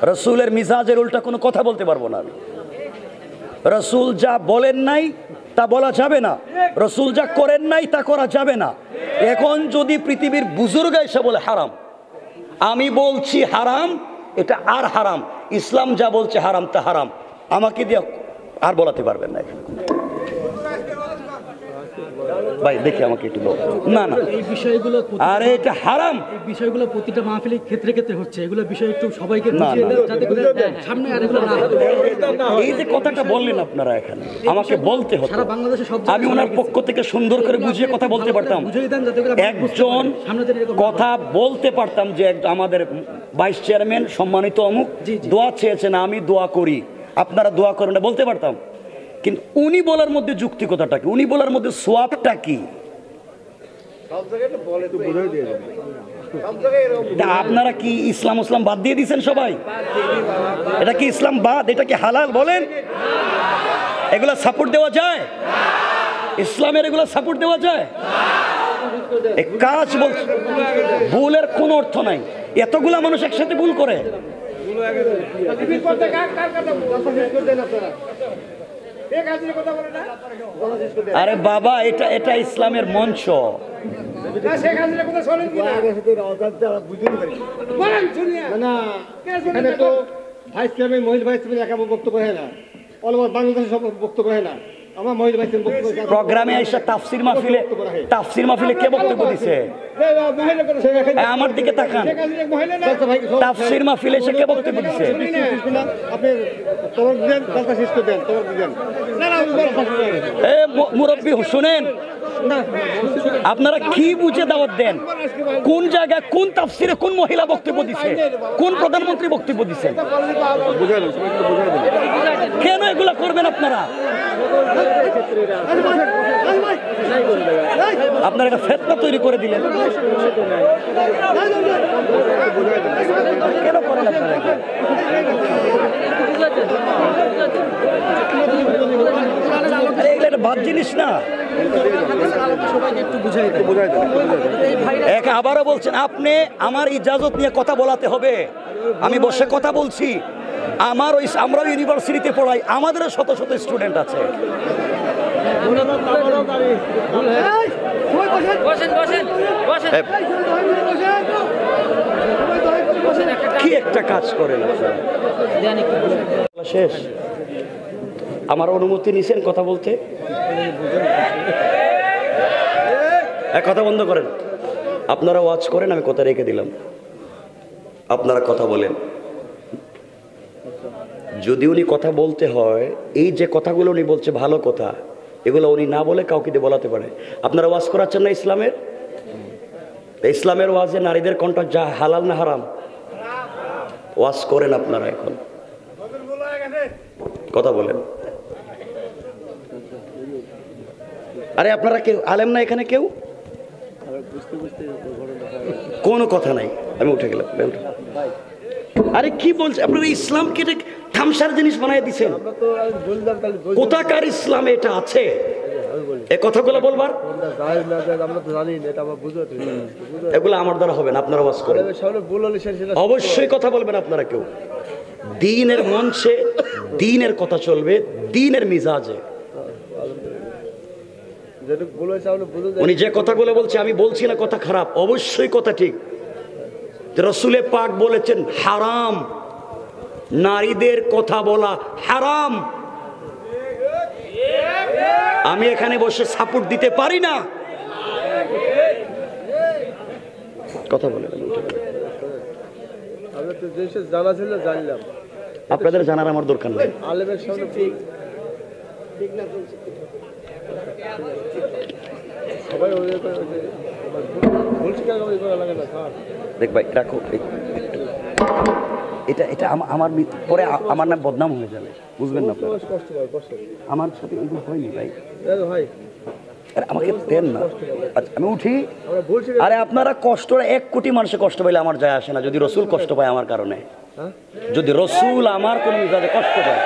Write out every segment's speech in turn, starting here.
রসুলের মিজাজের উল্টা কোনো কথা বলতে পারবো না আমি। রসুল যা বলেন নাই তা বলা যাবে না, রসুল যা করেন নাই তা করা যাবে না। এখন যদি পৃথিবীর বুজুর্গ এসে বলে হারাম, আমি বলছি হারাম, এটা আর হারাম, ইসলাম যা বলছে হারাম তা হারাম, আমাকে দিয়ে আর বলাতে পারবেন না। ভাই দেখি আমাকে একটু না না এই বিষয়গুলো আরে এটা হারাম, এই বিষয়গুলো প্রতিটা মাহফিলে ক্ষেত্রে ক্ষেত্রে হচ্ছে, এগুলো বিষয় একটু সবাইকে বুঝিয়ে দেন যাতে করে সামনে আর এগুলো না হয়। এই যে কথাটা বললেন আপনারা এখানে আমাকে বলতে হতো, সারা বাংলাদেশে সব আমি ওনার পক্ষ থেকে সুন্দর করে বুঝিয়ে কথা বলতে পারতাম, বুঝিয়ে দেন যাতে করে একজন কথা বলতে পারতাম যে আমাদের ভাইস চেয়ারম্যান সম্মানিত অমুক দোয়া চেয়েছেন, আমি দোয়া করি, আপনারা দোয়া করেন না, বলতে পারতাম। কিন্তু উনি বলার মধ্যে যুক্তিকতাটা কি, উনি বলার মধ্যে সোয়াবটা কি, আপনারা কি ইসলাম ইসলাম বাদ দিয়ে দিচ্ছেন সবাই? এটা কি ইসলাম বাদ, এটা কি হালাল বলেন? এগুলা সাপোর্ট দেওয়া যায়? ইসলামের এগুলা সাপোর্ট দেওয়া যায়? কাজ বলছে ভুলের কোনো অর্থ নাই, এতগুলা মানুষ একসাথে ভুল করে। আরে বাবা এটা এটা ইসলামের মঞ্চ, প্রোগ্রামে এসে তাফসির মাহফিলে কে বক্তব্য দিছে? আমার দিকে তাকান, তাফসির মাহফিলে এসে কে বক্তব্য দিছে? মুরব্বী শুনেন, আপনারা কি বুঝে দাওয়াত দেন? কোন জায়গায় কোন তাফসিরে কোন মহিলা বক্তব্য দিছে, কোন প্রধানমন্ত্রী বক্তব্য দিছে? কেন এগুলা করবেন আপনারা? আপনারা একটা ফিতনা তৈরি করে দিলেন, কেন করেন আপনারা? এগুলো একটা বাদ জিনিস না। আবারও বলছেন আপনি আমার ইজাজত নিয়ে কথা বলাতে হবে, আমি বসে কথা বলছি, আমার ওই আমরাও ইউনিভার্সিটিতে পড়াই, আমাদেরও শত শত স্টুডেন্ট আছে। কি একটা কাজ করেন শেষ, আমার অনুমতি নিছেন কথা বলতে? কথা বন্ধ করেন, আপনারা ওয়াচ করেন, আমি কথা রেখে দিলাম, আপনারা কথা বলেন। যদি উনি কথা বলতে হয়, এই যে কথাগুলো উনি বলছে ভালো কথা, এগুলো উনি না বলে কাউকে দিয়ে বলাতে পারে। আপনারা ওয়াজ করাচ্ছেন না ইসলামের? ইসলামের ওয়াজে নারীদের কণ্ঠ যা হালাল না হারাম? ওয়াজ করেন আপনারা, এখন কথা বলেন। আরে আপনারা কেউ আলেম না এখানে? কেউ কোনো কথা নাই, আমি উঠে গেলাম। আরে কি বলছে আপনারা? ইসলামকে থামসার জিনিস বানাই দিচ্ছেন। কোথাকার ইসলামে এটা আছে? এই কথাগুলো বলবার এগুলো আমার দ্বারা হবে না, আপনারা ওয়াজ করেন, অবশ্যই কথা বলবেন আপনারা। কেউ দ্বীনের মঞ্চে দ্বীনের কথা চলবে, দ্বীনের মিজাজে। উনি যে কথাগুলো বলছে, আমি বলছি না কথা খারাপ, অবশ্যই কথা ঠিক। রাসূলে পাক বলেছেন হারাম, নারীদের কথা বলা হারাম। আমি এখানে বসে সাপোর্ট দিতে পারি না, কথা বলে আপনাদের জানার আমার দরকার নেই। দেখ ভাই রাখো, এটা এটা আমার পরে আমার নাম বদনাম হয়ে যাবে, বুঝবেন না? আমার সাথে এগুলো হয়নি ভাই, আমাকে দেন না। আচ্ছা আমি উঠি। আরে আপনারা কষ্ট, 1 কোটি মানুষের কষ্ট পাইলে আমার যায় আসে না, যদি রসুল কষ্ট পায় আমার কারণে, যদি রসুল আমার কোন মিজাজে কষ্ট পায়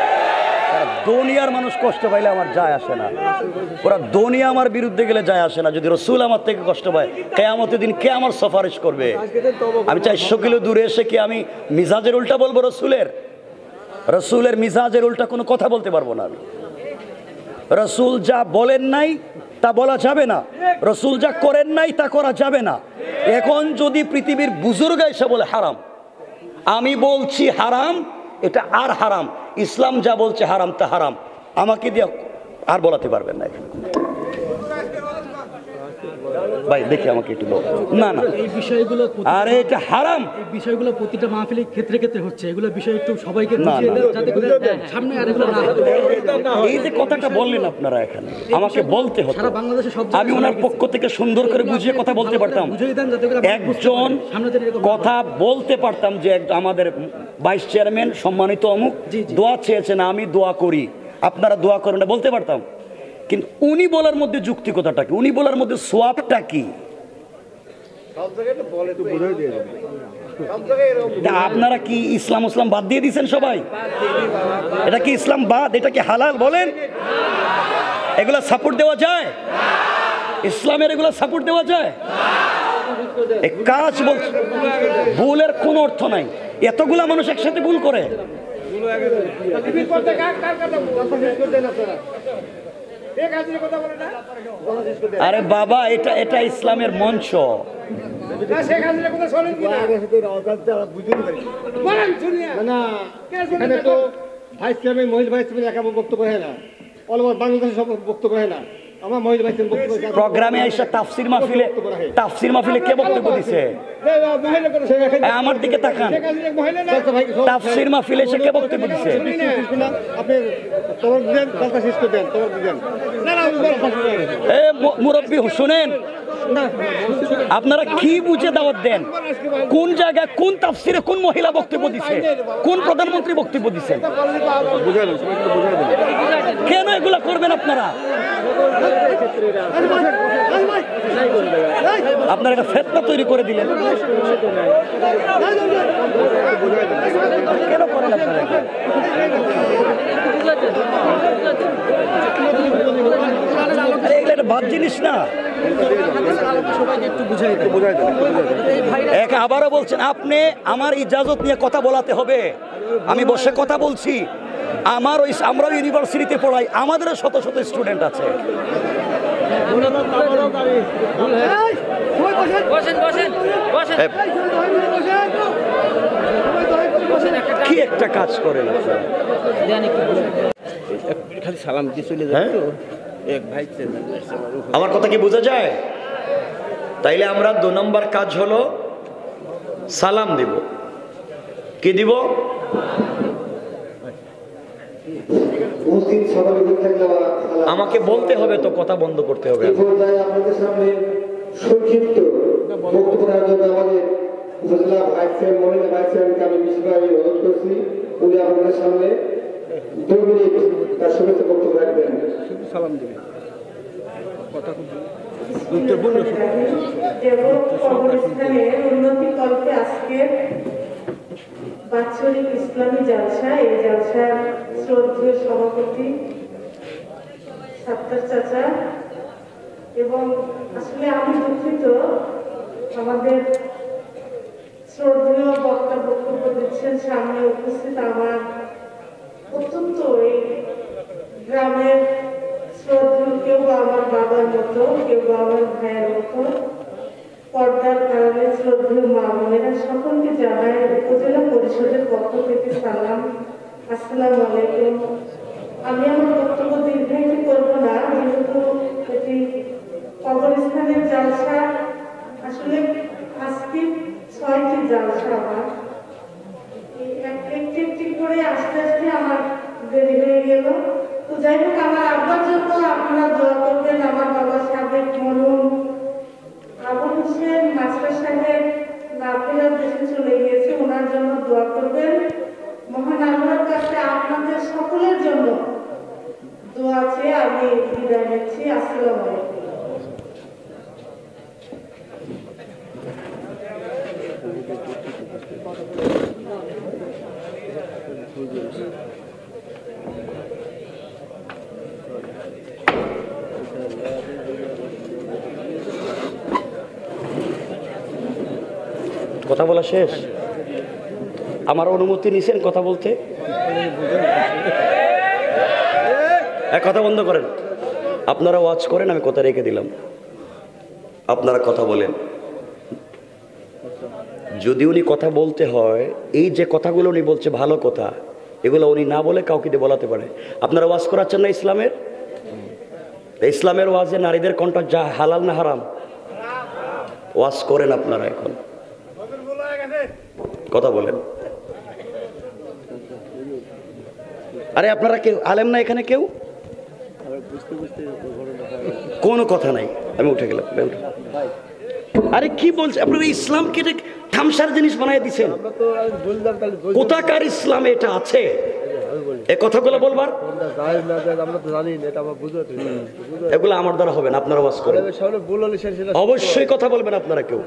ওরা দুনিয়ার মানুষ কষ্ট পাইলে আমার যায় আসে না, ওরা দুনিয়া আমার বিরুদ্ধে গেলে যায় আসে না। যদি রসুল আমার থেকে কষ্ট পায়, কিয়ামতের দিন কে আমার সুপারিশ করবে? আমি 400 কিলো দূরে এসে কি আমি মিজাজের উল্টা বলবো? রসুলের মিজাজের উল্টা কোনো কথা বলতে পারবো না আমি। রসুল যা বলেন নাই তা বলা যাবে না, রসুল যা করেন নাই তা করা যাবে না। এখন যদি পৃথিবীর বুজুর্গ এসে বলে হারাম, আমি বলছি হারাম, এটা আর হারাম, ইসলাম যা বলছে হারাম তা হারাম, আমাকে দিয়ে আর বলাতে পারবেন না। ভাই দেখি আমাকে একটু বল। না না, এই বিষয়গুলো আরে এটা হারাম। এই বিষয়গুলো প্রতিটা মাহফিলের ক্ষেত্রে ক্ষেত্রে হচ্ছে, এগুলো বিষয় একটু সবাইকে না, বুঝিয়ে না। দেন যাতে করে সামনে আর এগুলো না হয়। এই যে কথাটা বললেন আপনারা এখানে, আমাকে বলতে হতো, সারা বাংলাদেশে সব আমি ওনার পক্ষ থেকে সুন্দর করে বুঝিয়ে কথা বলতে পারতাম। বুঝিয়ে দেন যাতে করে একজন সামনে যেন এরকম কথা বলতে পারতাম যে আমাদের ভাইস চেয়ারম্যান সম্মানিত অমুক জি, জি। দোয়া চেয়েছেন, আমি দোয়া করি, আপনারা দোয়া করেন না, বলতে পারতাম। কিন্তু উনি বলার মধ্যে যুক্তিকতাটা কি, উনি বলার মধ্যে সোয়াবটা কি? তা আপনারা কি ইসলাম বাদ দিয়ে দিয়েছেন সবাই? এটা কি ইসলাম বাদ? এটা কি হালাল? বলেন, এগুলা সাপোর্ট দেওয়া যায়? ইসলামের এগুলা সাপোর্ট দেওয়া যায়? এই কাজ বলছে, ভুলের কোনো অর্থ নাই। এতগুলা মানুষ একসাথে ভুল করে। আরে বাবা, এটা ইসলামের মঞ্চ। ভাইস চেয়ারম্যান মহিলা ভাইস চেয়ারম্যান একা বক্তব্য হয় না, অল ওভার বাংলাদেশের সব বক্তব্য হয় না। আমার মহিলা ভাইস চেয়ারম্যান বক্তব্য প্রোগ্রামে আইসা তাফসির মাহফিলে কে বক্তব্য দিছে? আমার দিকে তাকান, তাফসির মাহফিলে এসে কে বক্তব্য দিছে? আপনি তোমার দিলেন, কথা শেষ করে দেন, তোমার দিলেন। এ মুরব্বী শুনেন, আপনারা কি বুঝে দাওয়াত দেন? কোন জায়গায়, কোন তাফসিরে কোন মহিলা বক্তব্য দিছে, কোন প্রধানমন্ত্রী বক্তব্য দিছে? কেন এগুলা করবেন আপনারা? আপনারা একটা ফেতনা তৈরি করে দিলেন। কেন করেন আপনারা? এগুলো একটা বাদ জিনিস না। এক আবারও বলছেন, আপনি আমার ইজাজত নিয়ে কথা বলাতে হবে। আমি বসে কথা বলছি, আমরাও ইউনিভার্সিটিতে পড়াই, আমাদেরও শত শত স্টুডেন্ট আছে। কি একটা কাজ করেন আপনারা? খালি সালাম দিয়ে চলে হ্যাঁ? যায় তো এক ভাই আমার কথা কি বোঝা যায়? তাইলে আমরা 2 নম্বর কাজ হলো সালাম দিব। কি দিব? আমাকে বলতে হবে তো, কথা বন্ধ করতে হবে। আপনাদের সামনে সংক্ষিপ্ত বক্তব্য রাখার জন্য আমাদের উপজেলা ভাইস চেয়ারম্যান, মহিলা ভাইস চেয়ারম্যানকে আমি বিশেষভাবে অনুরোধ করছি, উনি আপনাদের সামনে 2 মিনিট তার শুভেচ্ছা বক্তব্য রাখবেন। সালাম দেবে কবরস্থানের উন্নতিকল্পে আজকে বাৎসরিক ইসলামী জালসা, এই জালসার শ্রদ্ধেয় সভাপতি সাত্তার চাচা, এবং আসলে আমি দুঃখিত আমাদের শ্রদ্ধেয় বক্তা বক্তব্য দিচ্ছেন, সামনে উপস্থিত আমার অত্যন্ত এই গ্রামের শ্রদ্ধেয়, কেউ আমার বাবার মতো, কেউ আমার ভাইয়ের মতো, পর্দার কারণে শ্রদ্ধেয় মা বোনেরা, সকলকে জানাই উপজেলা পরিষদের পক্ষ থেকে সালাম, আসসালামু আলাইকুম। আমি আমার বক্তব্য দীর্ঘায়িত করবো না, যেহেতু এটি কবরস্থানের জালসা। আসলে আজকে 6টি জালসা আমার, একটি একটি করে আস্তে আস্তে আমার দেরি হয়ে গেল। তো যাই হোক, আমার আব্বার জন্য আপনারা দোয়া করবেন। আমার বাবা সাবেক মরহুম আবুল হোসেন মাস্টার সাহেব নাফেরার দেশে চলে গিয়েছে, ওনার জন্য দোয়া করবেন। মহান আল্লাহর কাছে আপনাদের সকলের জন্য দোয়া চেয়ে আমি বিদায় নিচ্ছি। আসসালামু আলাইকুম। কথা বলা শেষ? আমার অনুমতি নিছেন কথা বলতে? কথা বন্ধ করেন। আপনারা ওয়াচ করেন, আমি কথা রেখে দিলাম, আপনারা কথা বলেন। যদি উনি কথা বলতে হয়, এই যে কথাগুলো উনি বলছে ভালো কথা, এগুলো উনি না বলে কাউকে দিয়ে বলাতে পারে। আপনারা ওয়াজ করাচ্ছেন না ইসলামের? ইসলামের ওয়াজে নারীদের কন্ট্যাক্ট যা হালাল না হারাম? ওয়াজ করেন আপনারা, এখন কথা বলেন। আরে আপনারা কেউ আলেম না এখানে? কেউ কোনো কথা নাই, আমি উঠে গেলাম। আরে কি বলছে আপনারা? ইসলামকে থামসার জিনিস বানাই দিচ্ছেন। কোথাকার ইসলামে এটা আছে? এ কথাগুলো বলবার এগুলো আমার দ্বারা হবে না। আপনারা ওয়াজ করেন, অবশ্যই কথা বলবেন আপনারা। কেউ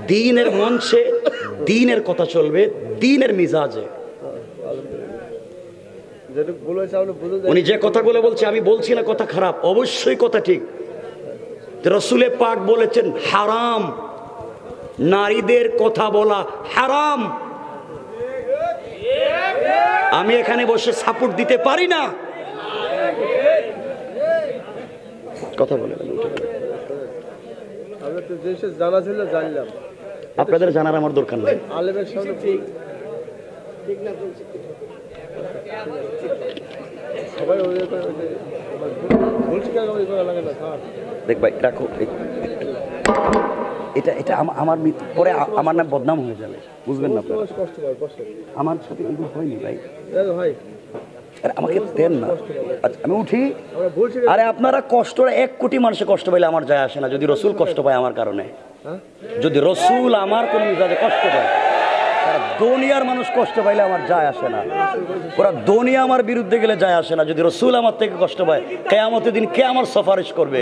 দ্বীনের মঞ্চে দ্বীনের কথা চলবে, দ্বীনের মিজাজে। উনি যে কথাগুলো বলছে, আমি বলছি না কথা খারাপ, অবশ্যই কথা ঠিক। রাসূলে পাক বলেছেন হারাম, নারীদের কথা বলা হারাম। আমি এখানে বসে সাপোর্ট দিতে পারি না। কথা বলে আপনাদের জানার আমার দরকার নেই। দেখ ভাই, রাখো এটা। এটা আমার পরে আমার নাম বদনাম হয়ে যাবে, বুঝবেন না? আমার সাথে কিন্তু হয়নি ভাই, আমাকে দেন না। আচ্ছা আমি উঠি। আরে আপনারা কষ্ট, 1 কোটি মানুষের কষ্ট পাইলে আমার যায় আসে না। যদি রসুল কষ্ট পায় আমার কারণে, যদি রসুল আমার কোন মিজাজে কষ্ট পায়, দুনিয়ার মানুষ কষ্ট পাইলে আমার যায় আসে না। ওরা দুনিয়া আমার বিরুদ্ধে গেলে যায় আসে না। যদি রসুল আমার থেকে কষ্ট পায়, কিয়ামতের দিন কে আমার সুপারিশ করবে?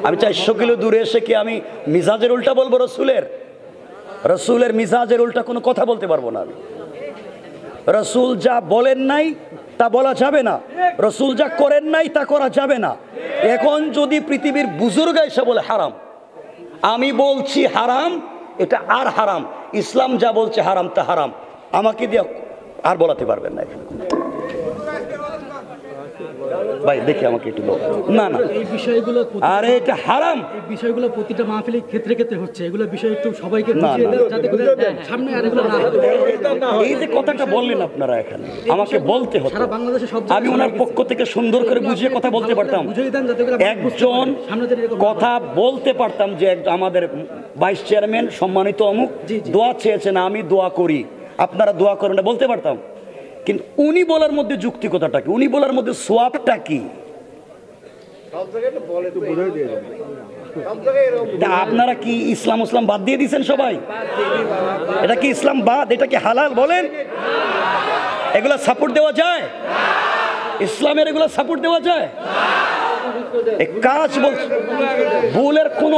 আমি 400 কিলো দূরে এসে কি আমি মিজাজের উল্টা বলবো? রসুলের মিজাজের উল্টা কোনো কথা বলতে পারবো না আমি। রসুল যা বলেন নাই তা বলা যাবে না, রসুল যা করেন নাই তা করা যাবে না। এখন যদি পৃথিবীর বুজুর্গ এসে বলে হারাম, আমি বলছি হারাম, এটা আর হারাম। ইসলাম যা বলছে হারাম তা হারাম, আমাকে দিয়ে আর বলাতে পারবেন না। ভাই দেখি আমাকে একটু বল। না না, এই বিষয়গুলো আরে এটা হারাম। এই বিষয়গুলো প্রতিটা মাহফিলের ক্ষেত্রে ক্ষেত্রে হচ্ছে। এগুলো বিষয় একটু সবাইকে বুঝিয়ে দেন, যাতে করে সামনে আর এগুলো না হয়। এই যে কথাটা বললেন আপনারা, এখানে আমাকে বলতে হতো। সারা বাংলাদেশে সব আমি ওনার পক্ষ থেকে সুন্দর করে বুঝিয়ে কথা বলতে পারতাম। একজন কথা বলতে পারতাম যে আমাদের ভাইস চেয়ারম্যান সম্মানিত অমুক দোয়া চেয়েছেন, আমি দোয়া করি, আপনারা দোয়া করেন, বলতে পারতাম। কিন্তু উনি বলার মধ্যে যুক্তিকতাটা কি? উনি বলার মধ্যে সোয়াবটা কি? আপনারা কি ইসলাম বাদ দিয়ে দিয়েছেন সবাই? এটা কি ইসলাম বাদ? এটা কি হালাল? বলেন, এগুলা সাপোর্ট দেওয়া যায়? ইসলামের এগুলা সাপোর্ট দেওয়া যায়? কাজ বলছে ভুলের কোন